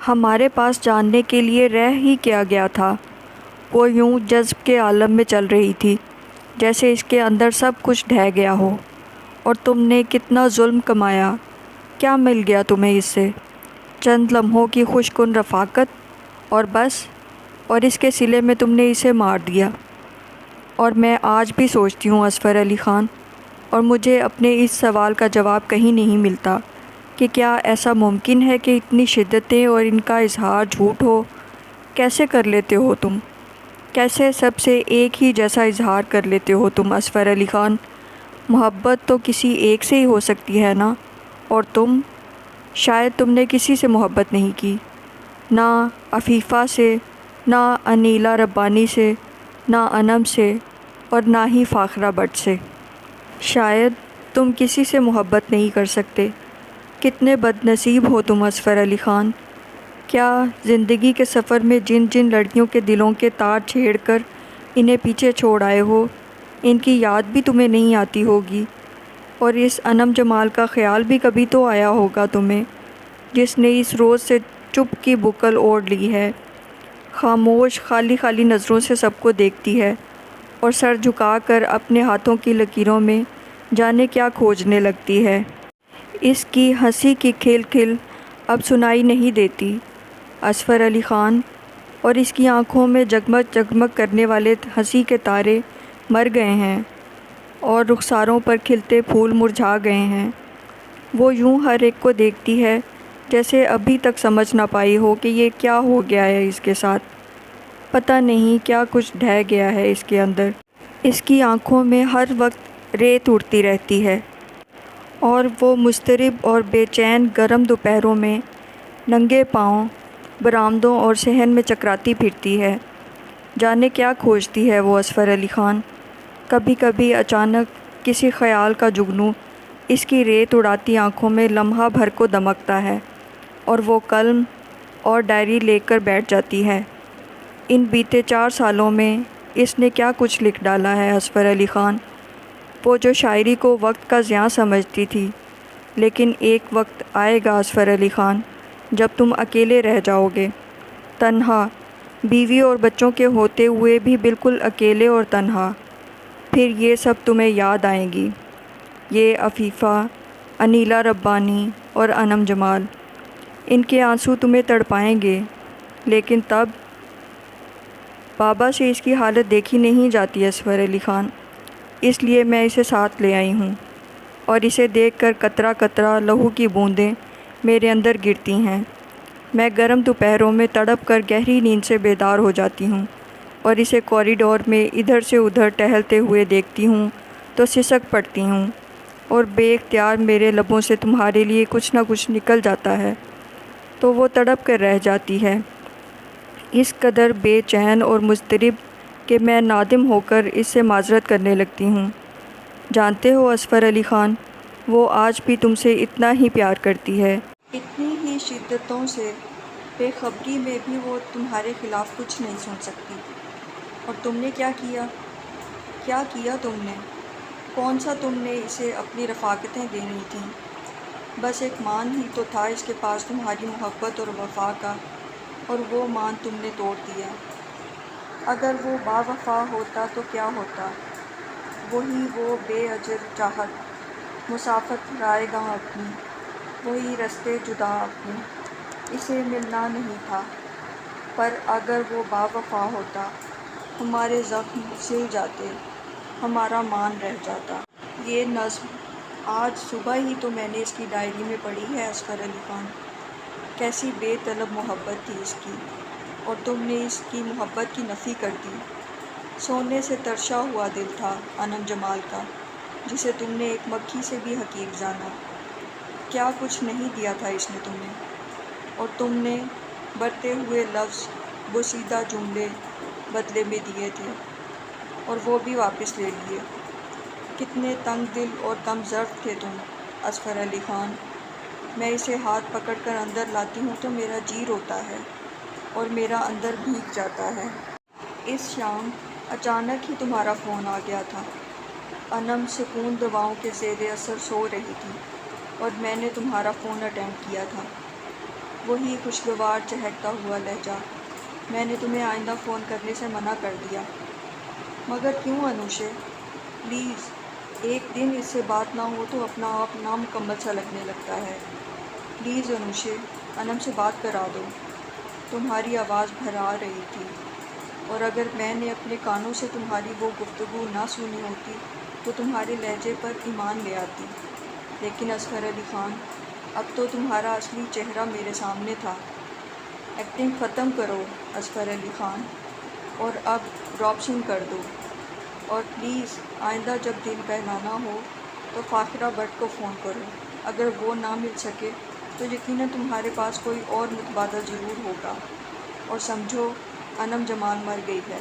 ہمارے پاس جاننے کے لیے رہ ہی کیا گیا تھا۔ وہ یوں جذب کے عالم میں چل رہی تھی جیسے اس کے اندر سب کچھ ڈھہ گیا ہو۔ اور تم نے کتنا ظلم کمایا، کیا مل گیا تمہیں اس سے؟ چند لمحوں کی خوش کن رفاقت اور بس، اور اس کے صلے میں تم نے اسے مار دیا۔ اور میں آج بھی سوچتی ہوں اظفر علی خان، اور مجھے اپنے اس سوال کا جواب کہیں نہیں ملتا کہ کیا ایسا ممکن ہے کہ اتنی شدتیں اور ان کا اظہار جھوٹ ہو؟ کیسے کر لیتے ہو تم؟ کیسے سب سے ایک ہی جیسا اظہار کر لیتے ہو تم اظفر علی خان؟ محبت تو کسی ایک سے ہی ہو سکتی ہے نا؟ اور تم، شاید تم نے کسی سے محبت نہیں کی، نہ عفیفہ سے، نہ انیلا ربانی سے، نہ انم سے، اور نہ ہی فاخرہ بٹ سے۔ شاید تم کسی سے محبت نہیں کر سکتے۔ کتنے بد نصیب ہو تم اظفر علی خان! کیا زندگی کے سفر میں جن جن لڑکیوں کے دلوں کے تار چھیڑ کر انہیں پیچھے چھوڑ آئے ہو، ان کی یاد بھی تمہیں نہیں آتی ہوگی؟ اور اس انم جمال کا خیال بھی کبھی تو آیا ہوگا تمہیں، جس نے اس روز سے چپ کی بکل اوڑھ لی ہے، خاموش خالی خالی نظروں سے سب کو دیکھتی ہے، اور سر جھکا کر اپنے ہاتھوں کی لکیروں میں جانے کیا کھوجنے لگتی ہے۔ اس کی ہنسی کی کھل کھل اب سنائی نہیں دیتی اظفر علی خان، اور اس کی آنکھوں میں جگمگ جگمگ کرنے والے ہنسی کے تارے مر گئے ہیں، اور رخساروں پر کھلتے پھول مرجھا گئے ہیں۔ وہ یوں ہر ایک کو دیکھتی ہے جیسے ابھی تک سمجھ نہ پائی ہو کہ یہ کیا ہو گیا ہے اس کے ساتھ۔ پتہ نہیں کیا کچھ ڈھہ گیا ہے اس کے اندر۔ اس کی آنکھوں میں ہر وقت ریت اڑتی رہتی ہے، اور وہ مضطرب اور بے چین گرم دوپہروں میں ننگے پاؤں برآمدوں اور صحن میں چکراتی پھرتی ہے۔ جانے کیا کھوجتی ہے وہ اظفر علی خان؟ کبھی کبھی اچانک کسی خیال کا جگنو اس کی ریت اڑاتی آنکھوں میں لمحہ بھر کو دمکتا ہے، اور وہ قلم اور ڈائری لے کر بیٹھ جاتی ہے۔ ان بیتے 4 سالوں میں اس نے کیا کچھ لکھ ڈالا ہے اظفر علی خان؟ وہ جو شاعری کو وقت کا ضیاع سمجھتی تھی، لیکن ایک وقت آئے گا اظفر علی خان جب تم اکیلے رہ جاؤ گے، تنہا، بیوی اور بچوں کے ہوتے ہوئے بھی بالکل اکیلے اور تنہا۔ پھر یہ سب تمہیں یاد آئیں گی، یہ عفیفہ، انیلا ربانی اور انم جمال۔ ان کے آنسو تمہیں تڑپائیں گے، لیکن تب بابا سے اس کی حالت دیکھی نہیں جاتی اظفر علی خان، اس لیے میں اسے ساتھ لے آئی ہوں، اور اسے دیکھ کر قطرہ قطرہ لہو کی بوندیں میرے اندر گرتی ہیں۔ میں گرم دوپہروں میں تڑپ کر گہری نیند سے بیدار ہو جاتی ہوں، اور اسے کوریڈور میں ادھر سے ادھر ٹہلتے ہوئے دیکھتی ہوں تو سسک پڑتی ہوں، اور بے اختیار میرے لبوں سے تمہارے لیے کچھ نہ کچھ نکل جاتا ہے، تو وہ تڑپ کر رہ جاتی ہے، اس قدر بے چین اور مضطرب کہ میں نادم ہو کر اس سے معذرت کرنے لگتی ہوں۔ جانتے ہو اظفر علی خان، وہ آج بھی تم سے اتنا ہی پیار کرتی ہے، اتنی ہی شدتوں سے۔ بے خبری میں بھی وہ تمہارے خلاف کچھ نہیں سن سکتی۔ اور تم نے کیا کیا؟ کیا کیا تم نے؟ کون سا تم نے اسے اپنی رفاقتیں دینی تھیں؟ بس ایک مان ہی تو تھا اس کے پاس تمہاری محبت اور وفا کا، اور وہ مان تم نے توڑ دیا۔ اگر وہ با وفا ہوتا تو کیا ہوتا؟ وہی وہ بے اجر چاہت، مسافت رائے گاہ اپنی، وہی رستے جدا اپنے، اسے ملنا نہیں تھا۔ پر اگر وہ با وفا ہوتا، ہمارے زخم سل جاتے، ہمارا مان رہ جاتا۔ یہ نظم آج صبح ہی تو میں نے اس کی ڈائری میں پڑھی ہے اظفر علی خان۔ کیسی بے طلب محبت تھی اس کی، اور تم نے اس کی محبت کی نفی کر دی۔ سونے سے ترشا ہوا دل تھا انم جمال کا، جسے تم نے ایک مکھی سے بھی حقیر جانا۔ کیا کچھ نہیں دیا تھا اس نے تمہیں، اور تم نے برتے ہوئے لفظ، بوسیدہ جملے بدلے میں دیے تھے، اور وہ بھی واپس لے لیے۔ کتنے تنگ دل اور کم ظرف تھے تم اظفر علی خان! میں اسے ہاتھ پکڑ کر اندر لاتی ہوں تو میرا جی روتا ہے، اور میرا اندر بھیگ جاتا ہے۔ اس شام اچانک ہی تمہارا فون آ گیا تھا۔ انم سکون دواؤں کے زیر اثر سو رہی تھی، اور میں نے تمہارا فون اٹینڈ کیا تھا۔ وہی خوشگوار چہکتا ہوا لہجہ۔ میں نے تمہیں آئندہ فون کرنے سے منع کر دیا۔ مگر کیوں انوشے؟ پلیز، ایک دن اس سے بات نہ ہو تو اپنا آپ نامکمل سا لگنے لگتا ہے۔ پلیز انوشے، انم سے بات کرا دو۔ تمہاری آواز بھرا رہی تھی، اور اگر میں نے اپنے کانوں سے تمہاری وہ گفتگو نہ سنی ہوتی تو تمہارے لہجے پر ایمان لے آتی۔ لیکن اصغر علی خان، اب تو تمہارا اصلی چہرہ میرے سامنے تھا۔ ایکٹنگ ختم کرو اصغر علی خان، اور اب ڈراپشن کر دو۔ اور پلیز آئندہ جب دل بہلانا ہو تو فاخرہ بٹ کو فون کرو۔ اگر وہ نہ مل سکے تو یقیناً تمہارے پاس کوئی اور متبادل ضرور ہوگا۔ اور سمجھو، انم جمال مر گئی ہے۔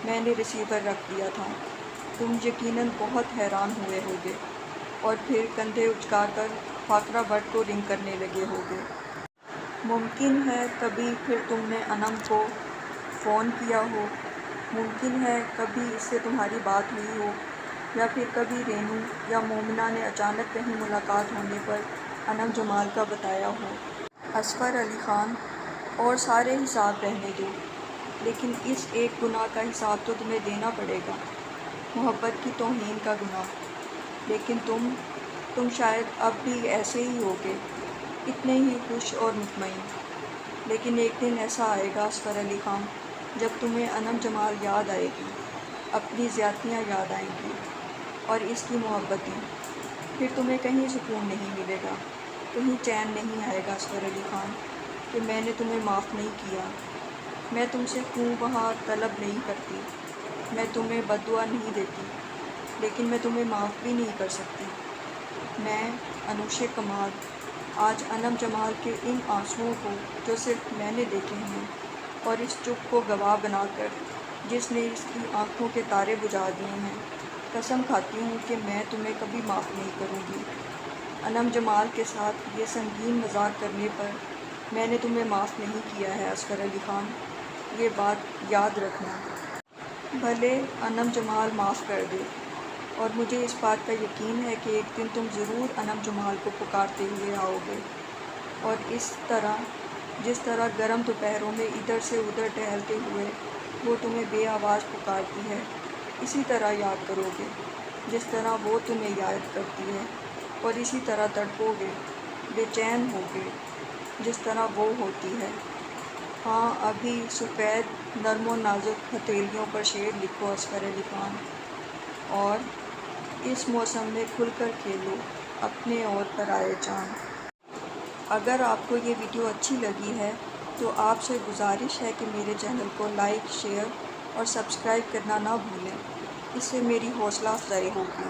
میں نے ریسیور رکھ دیا تھا۔ تم یقیناً بہت حیران ہوئے ہوگے، اور پھر کندھے اچکا کر فاخرہ بٹ کو رنگ کرنے لگے ہوگے۔ ممکن ہے کبھی پھر تم نے انم کو فون کیا ہو، ممکن ہے کبھی اس سے تمہاری بات ہوئی ہو، یا پھر کبھی رینو یا مومنہ نے اچانک کہیں ملاقات ہونے پر انم جمال کا بتایا ہو۔ اصغر علی خان، اور سارے حساب رہنے دو، لیکن اس ایک گناہ کا حساب تو تمہیں دینا پڑے گا، محبت کی توہین کا گناہ۔ لیکن تم شاید اب بھی ایسے ہی ہوگے، اتنے ہی خوش اور مطمئن۔ لیکن ایک دن ایسا آئے گا اصغر علی خان جب تمہیں انم جمال یاد آئے گی، اپنی زیادتیاں یاد آئیں گی، اور اس کی محبتیں۔ پھر تمہیں کہیں سکون نہیں ملے گا، کہیں چین نہیں آئے گا اصغر علی خان کہ میں نے تمہیں معاف نہیں کیا۔ میں تم سے خوں بہا طلب نہیں کرتی، میں تمہیں بد دعا نہیں دیتی، لیکن میں تمہیں معاف بھی نہیں کر سکتی۔ میں انوشے کمال آج انم جمال کے ان آنسوؤں کو جو صرف میں نے دیکھے ہیں، اور اس چپ کو گواہ بنا کر جس نے اس کی آنکھوں کے تارے بجھا دیے ہیں، قسم کھاتی ہوں کہ میں تمہیں کبھی معاف نہیں کروں گی۔ انم جمال کے ساتھ یہ سنگین مذاق کرنے پر میں نے تمہیں معاف نہیں کیا ہے اصغر علی خان، یہ بات یاد رکھنا۔ بھلے انم جمال معاف کر دے، اور مجھے اس بات کا یقین ہے کہ ایک دن تم ضرور انم جمال کو پکارتے ہوئے آؤ گے، اور جس طرح گرم دوپہروں میں ادھر سے ادھر ٹہلتے ہوئے وہ تمہیں بے آواز پکارتی ہے، اسی طرح یاد کرو گے جس طرح وہ تمہیں یاد کرتی ہے، اور اسی طرح تڑپو گے، بے چین ہوگے جس طرح وہ ہوتی ہے۔ ہاں، ابھی سفید نرم و نازک ہتھیلیوں پر شعر لکھو اصغر علی خان، اور اس موسم میں کھل کر کھیلو اپنے اور پرائے جان۔ اگر آپ کو یہ ویڈیو اچھی لگی ہے تو آپ سے گزارش ہے کہ میرے چینل کو لائک، شیئر اور سبسکرائب کرنا نہ بھولیں، اس سے میری حوصلہ افزائی ہوگی۔